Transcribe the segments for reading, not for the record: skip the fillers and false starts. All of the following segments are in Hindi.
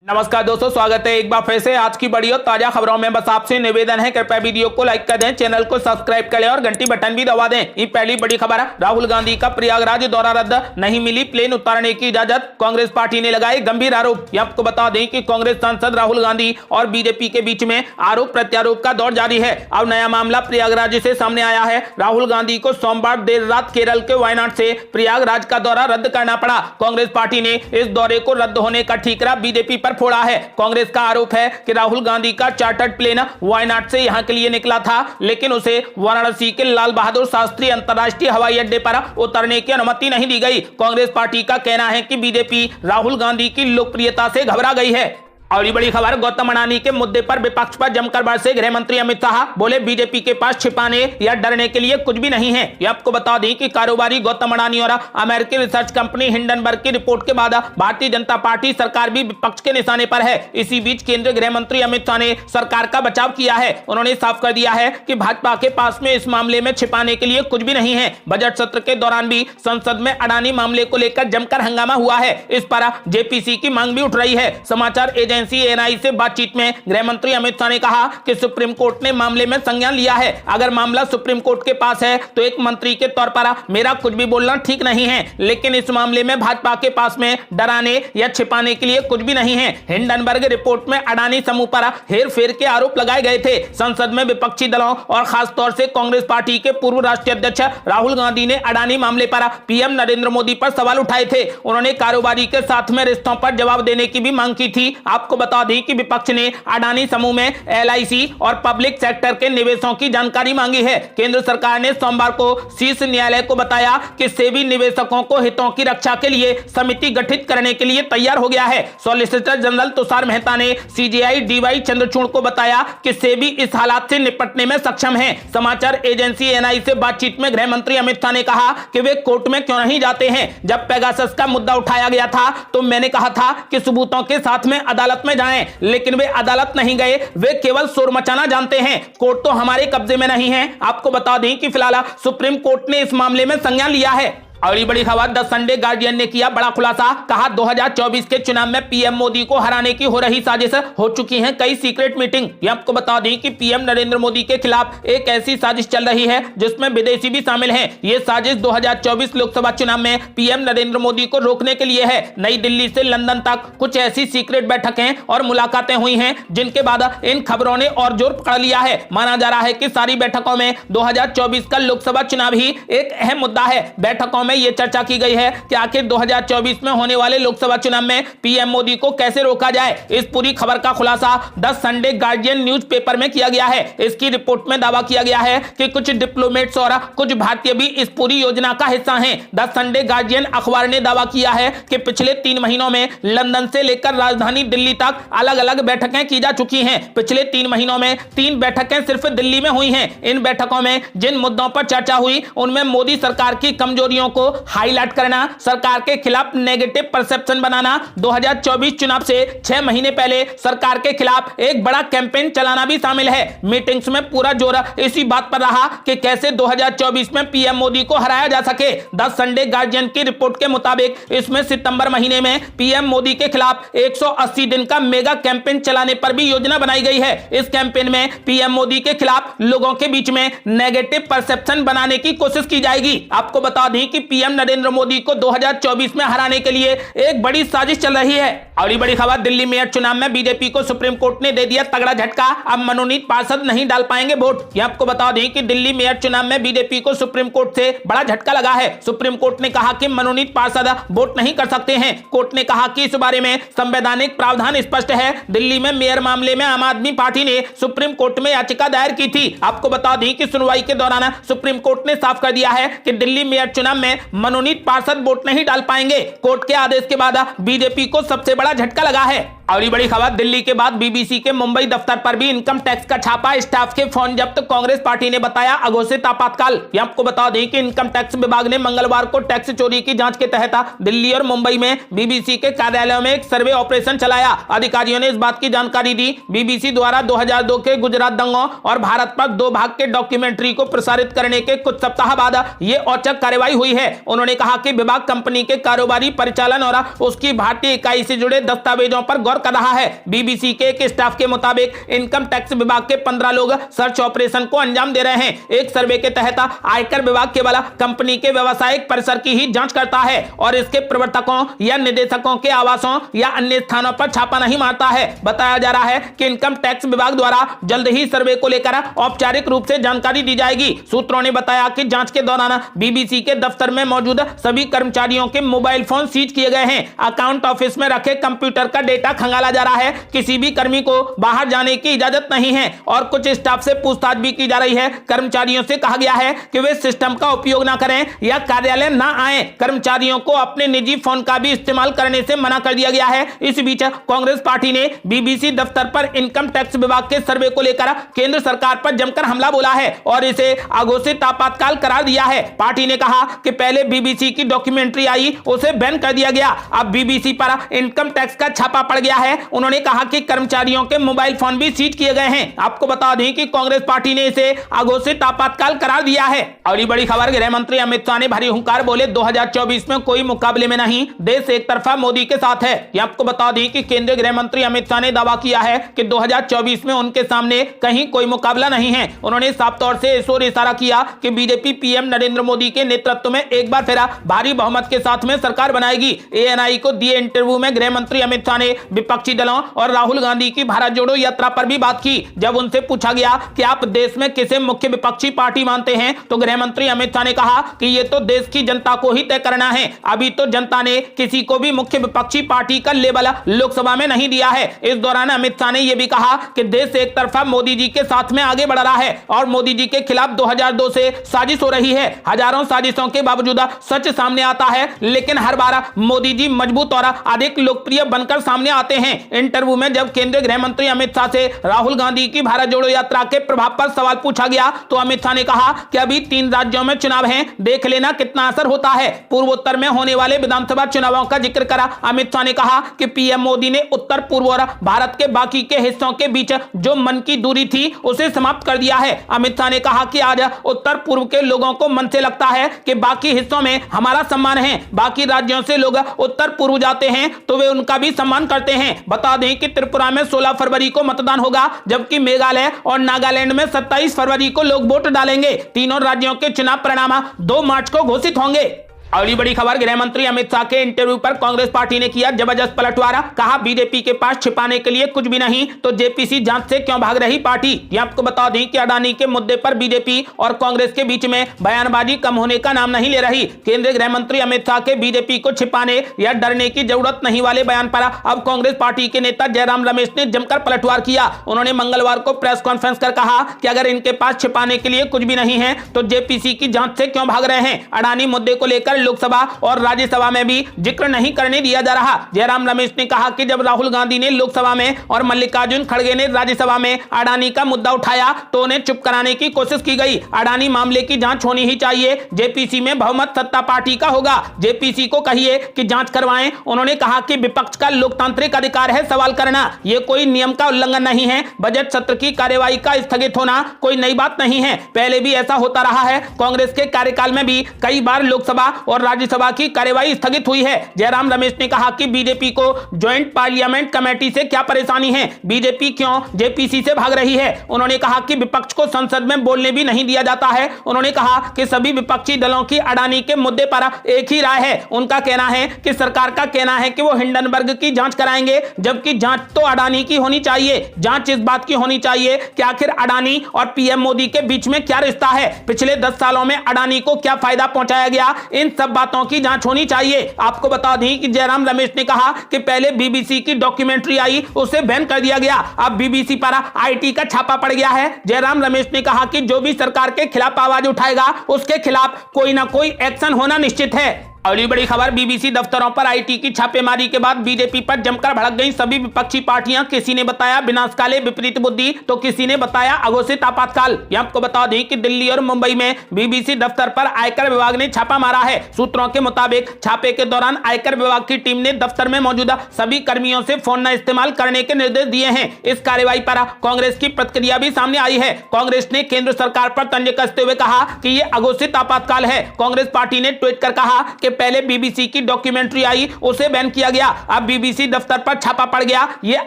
नमस्कार दोस्तों, स्वागत है एक बार फिर से आज की बड़ी और ताजा खबरों में। बस आपसे निवेदन है, कृपया वीडियो को लाइक कर दें, चैनल को सब्सक्राइब कर लें और घंटी बटन भी दबा दें। ये पहली बड़ी खबर है, राहुल गांधी का प्रयागराज दौरा रद्द, नहीं मिली प्लेन उतारने की इजाजत, कांग्रेस पार्टी ने लगाए गंभीर आरोप। ये आपको बता दें कि कांग्रेस सांसद राहुल गांधी और बीजेपी के बीच में आरोप प्रत्यारोप का दौर जारी है। अब नया मामला प्रयागराज से सामने आया है। राहुल गांधी को सोमवार देर रात केरल के वायनाड से प्रयागराज का दौरा रद्द करना पड़ा। कांग्रेस पार्टी ने इस दौरे को रद्द होने का ठीकरा बीजेपी पर फोड़ा है। कांग्रेस का आरोप है कि राहुल गांधी का चार्टर्ड प्लेन वायनाड से यहां के लिए निकला था, लेकिन उसे वाराणसी के लाल बहादुर शास्त्री अंतर्राष्ट्रीय हवाई अड्डे पर उतरने की अनुमति नहीं दी गई। कांग्रेस पार्टी का कहना है कि बीजेपी राहुल गांधी की लोकप्रियता से घबरा गई है। और बड़ी खबर, गौतम अडानी के मुद्दे पर विपक्ष पर जमकर बरसे गृह मंत्री अमित शाह। बोले बीजेपी के पास छिपाने या डरने के लिए कुछ भी नहीं है। ये आपको बता दें कि कारोबारी गौतम अडानी और अमेरिकी रिसर्च कंपनी हिंडनबर्ग की रिपोर्ट के बाद भारतीय जनता पार्टी सरकार भी विपक्ष के निशाने पर है। इसी बीच केंद्रीय गृह मंत्री अमित शाह ने सरकार का बचाव किया है। उन्होंने साफ कर दिया है कि भाजपा के पास में इस मामले में छिपाने के लिए कुछ भी नहीं है। बजट सत्र के दौरान भी संसद में अडानी मामले को लेकर जमकर हंगामा हुआ है। इस पर जेपीसी की मांग भी उठ रही है। समाचार एजेंसी एएनआई से बातचीत में गृह मंत्री अमित शाह ने कहा कि सुप्रीम कोर्ट ने मामले में संज्ञान लिया है। अगर मामला सुप्रीम कोर्ट के पास है तो एक मंत्री के तौर पर मेरा कुछ भी बोलना ठीक नहीं है, लेकिन इस मामले में भाजपा के पास में डराने या छिपाने के लिए कुछ भी नहीं है। हिंडनबर्ग रिपोर्ट में अडानी समूह पर हेरफेर के आरोप लगाए गए थे। संसद में विपक्षी दलों और खासतौर से कांग्रेस पार्टी के पूर्व राष्ट्रीय अध्यक्ष राहुल गांधी ने अडानी मामले पर पीएम नरेंद्र मोदी पर सवाल उठाए थे। उन्होंने कारोबारी के साथ में रिश्तों पर जवाब देने की भी मांग की थी। आपको बता दें कि विपक्ष ने अडानी समूह में एलआईसी और पब्लिक सेक्टर के निवेशों की जानकारी मांगी है। केंद्र सरकार ने सोमवार को शीर्ष न्यायालय को बताया कि सेबी निवेशकों को हितों की रक्षा के लिए समिति गठित करने के लिए तैयार हो गया है। सॉलिसिटर जनरल तुषार मेहता ने सीजेआई डीवाई चंद्रचूड़ को बताया कि सेबी इस हालात से निपटने में सक्षम है। समाचार एजेंसी एएनआई से बातचीत में गृह मंत्री अमित शाह ने कहा कि वे कोर्ट में क्यों नहीं जाते हैं। जब पेगासस का मुद्दा उठाया गया था तो मैंने कहा था कि सबूतों के साथ में अदालत में जाएं, लेकिन वे अदालत नहीं गए। वे केवल शोर मचाना जानते हैं। कोर्ट तो हमारे कब्जे में नहीं है। आपको बता दें कि फिलहाल सुप्रीम कोर्ट ने इस मामले में संज्ञान लिया है। और बड़ी खबर, द संडे गार्डियन ने किया बड़ा खुलासा। कहा 2024 के चुनाव में पीएम मोदी को हराने की हो रही साजिश, हो चुकी है कई सीक्रेट मीटिंग। ये आपको बता दें कि पीएम नरेंद्र मोदी के खिलाफ एक ऐसी साजिश चल रही है जिसमें विदेशी भी शामिल हैं। ये साजिश 2024 लोकसभा चुनाव में पीएम नरेंद्र मोदी को रोकने के लिए है। नई दिल्ली से लंदन तक कुछ ऐसी सीक्रेट बैठकें और मुलाकातें हुई हैं जिनके बाद इन खबरों ने और जोर पकड़ लिया है। माना जा रहा है कि सारी बैठकों में 2024 का लोकसभा चुनाव ही एक अहम मुद्दा है। बैठकों में यह चर्चा की गई है कि आखिर 2024 में होने वाले लोकसभा चुनाव में पीएम मोदी को कैसे रोका जाए। इस पूरी खबर का खुलासा द संडे गार्डियन न्यूज़पेपर में किया गया है। इसकी रिपोर्ट में दावा किया गया है कि कुछ डिप्लोमेट्स और कुछ भारतीय भी इस पूरी योजना का हिस्सा हैं। द संडे गार्डियन अखबार ने दावा किया है कि पिछले 3 महीनों में लंदन से लेकर राजधानी दिल्ली तक अलग अलग बैठकें की जा चुकी हैं। पिछले 3 महीनों में 3 बैठकें सिर्फ दिल्ली में हुई हैं। इन बैठकों में जिन मुद्दों पर चर्चा हुई उनमें मोदी सरकार की कमजोरियों को हाईलाइट करना, सरकार के खिलाफ नेगेटिव परसेप्शन बनाना, 2024 चुनाव से 6 महीने पहले सरकार के खिलाफ एक बड़ा कैंपेन चलाना भी शामिल है। मीटिंग्स में पूरा जोर इसी बात पर रहा कि कैसे 2024 में पीएम मोदी को हराया जा सके। द संडे गार्डियन की रिपोर्ट के मुताबिक इसमें सितंबर महीने में पीएम मोदी के खिलाफ 180 दिन का मेगा कैंपेन चलाने पर भी योजना बनाई गई है। इस कैंपेन में पीएम मोदी के खिलाफ लोगों के बीच में नेगेटिव परसेप्शन बनाने की कोशिश की जाएगी। आपको बता दें कि पीएम नरेंद्र मोदी को 2024 में हराने के लिए एक बड़ी साजिश चल रही है। और ये बड़ी खबर, दिल्ली मेयर चुनाव में बीजेपी को सुप्रीम कोर्ट ने दे दिया तगड़ा झटका। अब मनोनीत पार्षद नहीं डाल पाएंगे वोट। ये आपको बता दें कि दिल्ली मेयर चुनाव में बीजेपी को सुप्रीम कोर्ट से बड़ा झटका लगा है। सुप्रीम कोर्ट ने कहा कि मनोनीत पार्षद वोट नहीं कर सकते हैं। कोर्ट ने कहा कि इस बारे में संवैधानिक प्रावधान स्पष्ट है। दिल्ली में मेयर मामले में आम आदमी पार्टी ने सुप्रीम कोर्ट में याचिका दायर की थी। आपको बता दें कि सुनवाई के दौरान सुप्रीम कोर्ट ने साफ कर दिया है कि दिल्ली मेयर चुनाव में मनोनीत पार्षद वोट नहीं डाल पाएंगे। कोर्ट के आदेश के बाद बीजेपी को सबसे बड़ा झटका लगा है। और ये बड़ी खबर, दिल्ली के बाद बीबीसी के मुंबई दफ्तर पर भी इनकम टैक्स का छापा, स्टाफ के फोन जब्त, कांग्रेस पार्टी ने बताया अघोषित आपातकाल। आपको बता दें कि इनकम टैक्स विभाग ने मंगलवार को टैक्स चोरी की जांच के तहत दिल्ली और मुंबई में बीबीसी के कार्यालयों में एक सर्वे ऑपरेशन चलाया। अधिकारियों ने इस बात की जानकारी दी बीबीसी द्वारा 2002 के गुजरात दंगों और भारत पर 2 भाग के डॉक्यूमेंट्री को प्रसारित करने के कुछ सप्ताह बाद यह औचक कार्रवाई हुई है। उन्होंने कहा कि विभाग कंपनी के कारोबारी परिचालन और उसकी भारतीय इकाई से जुड़े दस्तावेजों पर गौर गौर कर रहा है। बीबीसी के एक स्टाफ के मुताबिक इनकम टैक्स विभाग के 15 लोग सर्च ऑपरेशन को अंजाम दे रहे हैं। एक सर्वे के तहत आयकर विभाग केवल कंपनी के व्यवसायिक परिसर की ही जांच करता है और इसके प्रवर्तकों या निदेशकों के आवासों या अन्य स्थानों पर छापा नहीं मारता है। बताया जा रहा है कि इनकम टैक्स विभाग द्वारा जल्द ही सर्वे को लेकर औपचारिक रूप से जानकारी दी जाएगी। सूत्रों ने बताया कि जांच के दौरान बीबीसी के दफ्तर में मौजूद सभी कर्मचारियों के मोबाइल फोन सीज किए गए हैं। अकाउंट ऑफिस में रखे कंप्यूटर का डेटा खंगाला जा रहा है। किसी भी कर्मी को बाहर जाने की इजाजत नहीं है और कुछ स्टाफ से पूछताछ भी की जा रही है। कर्मचारियों से कहा गया है कि वे सिस्टम का उपयोग ना करें या कार्यालय ना आए। कर्मचारियों को अपने निजी फोन का भी इस्तेमाल करने से मना कर दिया गया है। इस बीच कांग्रेस पार्टी ने बीबीसी दफ्तर पर इनकम टैक्स विभाग के सर्वे को लेकर केंद्र सरकार पर जमकर हमला बोला है और इसे अघोषित आपातकाल करार दिया है। पार्टी ने कहा कि पहले बीबीसी की डॉक्यूमेंट्री आई, उसे बैन कर दिया गया, अब बीबीसी पर इनकम टैक्स का छापा पड़ गया है। उन्होंने कहा कि कर्मचारियों के मोबाइल फोन भी सीज किए गए हैं। आपको बता दें कि कांग्रेस पार्टी ने इसे अघोषित आपातकाल करार दिया है। अगली बड़ी खबर, गृह मंत्री अमित शाह ने भारी हुंकार बोले 2024 में कोई मुकाबले में नहीं, देश एक तरफा मोदी के साथ है। आपको बता दें कि केंद्रीय गृह मंत्री अमित शाह ने दावा किया है कि 2024 में उनके सामने कहीं कोई मुकाबला नहीं है। उन्होंने साफ तौर से इस ओर इशारा किया कि बीजेपी पीएम नरेंद्र मोदी के नेतृत्व में एक बार फिर भारी बहुमत के साथ में सरकार बनाएगी। एएनआई को दिए इंटरव्यू में गृह मंत्री अमित शाह ने विपक्षी दलों और राहुल गांधी की भारत जोड़ो यात्रा पर भी बात की। जब उनसे पूछा गया कि आप देश में किसे मुख्य विपक्षी पार्टी मानते हैं तो गृह मंत्री अमित शाह ने कहा कि ये तो देश की जनता को ही तय करना है। अभी तो जनता ने किसी को भी मुख्य विपक्षी पार्टी का लेबल लोकसभा में नहीं दिया है। इस दौरान अमित शाह ने यह भी कहा कि देश एक तरफा मोदी जी के साथ में आगे बढ़ रहा है और मोदी जी के खिलाफ 2002 से साजिश हो रही है। हजारों साजिशों के बावजूद सच सामने आता है, लेकिन हर बार मोदी जी मजबूत और अधिक लोकप्रिय बनकर सामने आते हैं। इंटरव्यू में जब केंद्रीय गृह मंत्री अमित शाह से राहुल गांधी की भारत जोड़ो यात्रा के प्रभाव पर सवाल पूछा गया तो अमित शाह ने कहा कि अभी 3 राज्यों में चुनाव हैं, देख लेना कितना असर होता है। पूर्वोत्तर में होने वाले विधानसभा चुनावों का जिक्र करा अमित शाह ने कहा कि पीएम मोदी ने उत्तर पूर्व और भारत के बाकी के हिस्सों के बीच जो मन की दूरी थी उसे समाप्त कर दिया है। अमित शाह ने कहा कि आज उत्तर पूर्व के लोगों को मन से लगता है कि बाकी हिस्सों में हमारा सम्मान है। बाकी राज्यों से लोग उत्तर पूर्व जाते हैं तो वे उनका भी सम्मान करते हैं। बता दें कि त्रिपुरा में 16 फरवरी को मतदान होगा, जबकि मेघालय और नागालैंड में 27 फरवरी को लोग वोट डालेंगे। तीनों राज्यों के चुनाव परिणाम 2 मार्च को घोषित होंगे। अगली बड़ी खबर, गृह मंत्री अमित शाह के इंटरव्यू पर कांग्रेस पार्टी ने किया जबरदस्त पलटवार। कहा बीजेपी के पास छिपाने के लिए कुछ भी नहीं तो जेपीसी जांच से क्यों भाग रही पार्टी। ये आपको बता दें कि अडानी के मुद्दे पर बीजेपी और कांग्रेस के बीच में बयानबाजी कम होने का नाम नहीं ले रही। केंद्रीय गृह मंत्री अमित शाह के बीजेपी को छिपाने या डरने की जरूरत नहीं वाले बयान पर अब कांग्रेस पार्टी के नेता जयराम रमेश ने जमकर पलटवार किया। उन्होंने मंगलवार को प्रेस कॉन्फ्रेंस कर कहा कि अगर इनके पास छिपाने के लिए कुछ भी नहीं है तो जेपीसी की जांच से क्यों भाग रहे हैं। अडानी मुद्दे को लेकर लोकसभा और राज्यसभा में भी जिक्र नहीं करने दिया जा रहा। जयराम रमेश ने कहा कि जब राहुल गांधी ने लोकसभा में और मल्लिकार्जुन खड़गे ने राज्यसभा में अडानी का मुद्दा उठाया तो उन्हें चुप कराने की कोशिश की गई। अडानी मामले की जांच होनी ही चाहिए। जेपीसी में बहुमत सत्ता पार्टी का होगा, जेपीसी को कहिए कि जांच करवाएं। उन्होंने कहा कि विपक्ष का लोकतांत्रिक अधिकार है सवाल करना, यह कोई नियम का उल्लंघन नहीं है। बजट सत्र की कार्यवाही का स्थगित होना कोई नई बात नहीं है, पहले भी ऐसा होता रहा है। कांग्रेस के कार्यकाल में भी कई बार लोकसभा और राज्यसभा की कार्यवाही स्थगित हुई है। जयराम रमेश ने कहा कि बीजेपी को ज्वाइंट पार्लियामेंट कमेटी से क्या परेशानी है, बीजेपी क्यों जेपीसी से भाग रही है। उन्होंने कहा कि विपक्ष को संसद में बोलने भी नहीं दिया जाता है। उन्होंने कहा कि सभी विपक्षी दलों की अडानी के मुद्दे पर एक ही राय है। उनका कहना है कि सरकार का कहना है कि वो हिंडनबर्ग की जांच कराएंगे, जबकि जांच तो अडानी की होनी चाहिए। जांच इस बात की होनी चाहिए कि आखिर अडानी और पीएम मोदी के बीच में क्या रिश्ता है, पिछले 10 सालों में अडानी को क्या फायदा पहुंचाया गया, इन सब बातों की जांच होनी चाहिए। आपको बता दें कि जयराम रमेश ने कहा कि पहले बीबीसी की डॉक्यूमेंट्री आई, उसे बैन कर दिया गया, अब बीबीसी पर आईटी का छापा पड़ गया है। जयराम रमेश ने कहा कि जो भी सरकार के खिलाफ आवाज उठाएगा उसके खिलाफ कोई ना कोई एक्शन होना निश्चित है। अगली बड़ी खबर, बीबीसी दफ्तरों पर आईटी की छापेमारी के बाद बीजेपी पर जमकर भड़क गई सभी विपक्षी पार्टियां। किसी ने बताया विनाशकाले विपरीत बुद्धि तो किसी ने बताया अघोषित आपातकाल। आपको बता दें कि दिल्ली और मुंबई में बीबीसी दफ्तर पर आयकर विभाग ने छापा मारा है। सूत्रों के मुताबिक छापे के दौरान आयकर विभाग की टीम ने दफ्तर में मौजूद सभी कर्मियों से फोन न इस्तेमाल करने के निर्देश दिए हैं। इस कार्रवाई पर कांग्रेस की प्रतिक्रिया भी सामने आई है। कांग्रेस ने केंद्र सरकार पर तंज कसते हुए कहा कि यह अघोषित आपातकाल है। कांग्रेस पार्टी ने ट्वीट कर कहा कि पहले बीबीसी की डॉक्यूमेंट्री आई उसे बैन किया गया। अब बीबीसी दफ्तर पर छापा पड़ गया। यह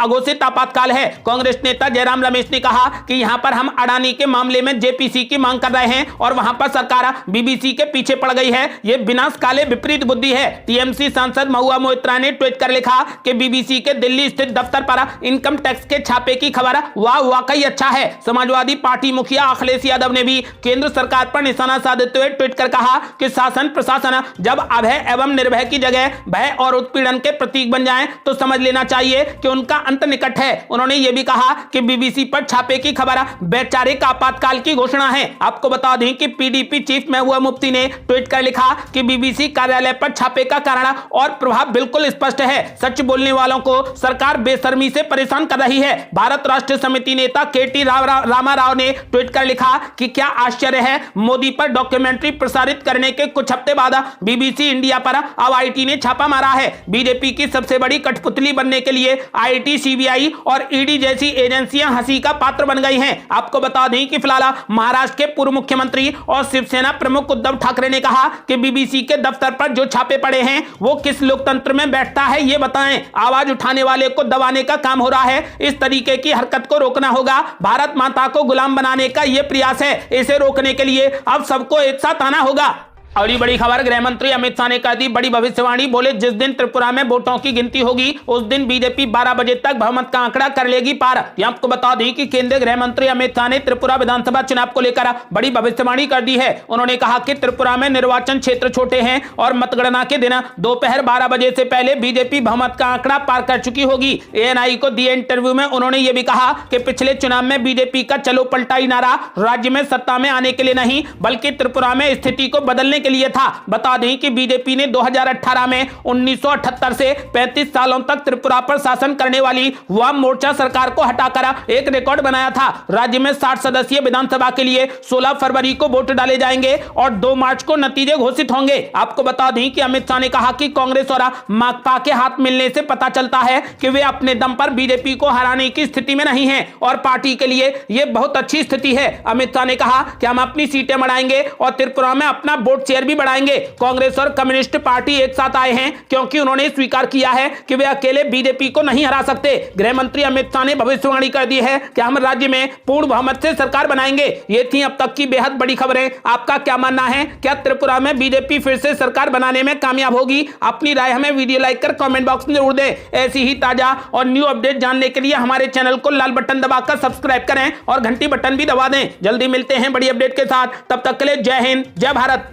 अघोषित आपातकाल है। कांग्रेस नेता जयराम रमेश ने कहा कि यहां पर हम अडानी के मामले में जेपीसी की मांग कर रहे हैं और वहां पर सरकार बीबीसी के पीछे पड़ गई है। यह विनाशकाले विपरीत बुद्धि है। टीएमसी सांसद महुआ मोइत्रा ने ट्वीट कर लिखा कि बीबीसी के दिल्ली स्थित दफ्तर पर इनकम टैक्स के छापे की खबर वाह वाकई अच्छा है। समाजवादी पार्टी मुखिया अखिलेश यादव ने भी केंद्र सरकार पर निशाना साधते हुए ट्वीट कर कहा कि शासन प्रशासन जब अभय एवं निर्भय की जगह भय और उत्पीड़न के प्रतीक बन जाएं तो समझ लेना चाहिए कि उनका अंत निकट है। उन्होंने यह भी कहा कि बीबीसी पर छापे की खबर वैचारिक आपातकाल की घोषणा है। आपको बता दें कि पीडीपी चीफ महबूबा मुफ्ती ने ट्वीट कर लिखा कि बीबीसी कार्यालय पर छापे का कारण और प्रभाव बिल्कुल स्पष्ट है। सच बोलने वालों को सरकार बेशर्मी से परेशान कर रही है। भारत राष्ट्र समिति नेता केटी रामाराव ने ट्वीट कर लिखा कि क्या आश्चर्य है, मोदी पर डॉक्यूमेंट्री प्रसारित करने के कुछ हफ्ते बाद बीबीसी इंडिया पर अब आईटी ने छापा मारा है। बीजेपी की सबसे बड़ी कठपुतली बनने के लिए आईटी, सीबीआई और ईडी जैसी एजेंसियां हंसी का पात्र बन गई हैं। आपको बता दें कि फिलहाल महाराष्ट्र के पूर्व मुख्यमंत्री और शिवसेना प्रमुख उद्धव ठाकरे ने कहा कि बीबीसी के दफ्तर पर जो छापे पड़े हैं वो किस लोकतंत्र में बैठता है ये बताएं। आवाज उठाने वाले को दबाने का काम हो रहा है। इस तरीके की हरकत को रोकना होगा। भारत माता को गुलाम बनाने का यह प्रयास है। इसे रोकने के लिए अब सबको एक साथ आना होगा। अगली बड़ी खबर, गृह मंत्री अमित शाह ने कर दी बड़ी भविष्यवाणी। बोले जिस दिन त्रिपुरा में वोटों की गिनती होगी उस दिन बीजेपी 12 बजे तक बहुमत का आंकड़ा कर लेगी पार। आपको बता दें कि केंद्रीय गृह मंत्री अमित शाह ने त्रिपुरा विधानसभा चुनाव को लेकर बड़ी भविष्यवाणी कर दी है। उन्होंने कहा कि त्रिपुरा में निर्वाचन क्षेत्र छोटे हैं और मतगणना के दिन दोपहर 12 बजे से पहले बीजेपी बहुमत का आंकड़ा पार कर चुकी होगी। एएनआई को दिए इंटरव्यू में उन्होंने यह भी कहा कि पिछले चुनाव में बीजेपी का चलो पलटाई नारा राज्य में सत्ता में आने के लिए नहीं बल्कि त्रिपुरा में स्थिति को बदलने के लिए था। बता दें कि बीजेपी ने 2018 में 1978 से 35 सालों तक त्रिपुरा पर शासन करने वाली वाम मोर्चा सरकार को हटाकर एक रिकॉर्ड बनाया था। राज्य में 60 सदस्यीय विधानसभा के लिए 16 फरवरी को वोट डाले जाएंगे और 2 मार्च को नतीजे घोषित होंगे। आपको बता दें कि अमित शाह ने कहा कि कांग्रेस और माकपा के हाथ मिलने से पता चलता है कि वे अपने दम पर बीजेपी को हराने की स्थिति में नहीं है और पार्टी के लिए यह बहुत अच्छी स्थिति है। अमित शाह ने कहा कि हम अपनी सीटें बढ़ाएंगे और त्रिपुरा में अपना वोट शेयर भी बढ़ाएंगे। कांग्रेस और कम्युनिस्ट पार्टी एक साथ आए हैं क्योंकि उन्होंने स्वीकार किया है कि वे अकेले बीजेपी को नहीं हरा सकते। गृह मंत्री अमित शाह ने भविष्यवाणी कर दी है कि हम राज्य में पूर्ण बहुमत से सरकार बनाएंगे। ये थी अब तक की बेहद बड़ी खबरें। आपका क्या मानना है? क्या त्रिपुरा में बीजेपी फिर से सरकार बनाने में कामयाब होगी? अपनी राय हमें वीडियो लाइक कर कमेंट बॉक्स में जरूर दें। ऐसी ही ताजा और न्यू अपडेट जानने के लिए हमारे चैनल को लाल बटन दबाकर सब्सक्राइब करें और घंटी बटन भी दबा दें। जल्दी मिलते हैं बड़ी अपडेट के साथ। तब तक के लिए जय हिंद, जय भारत।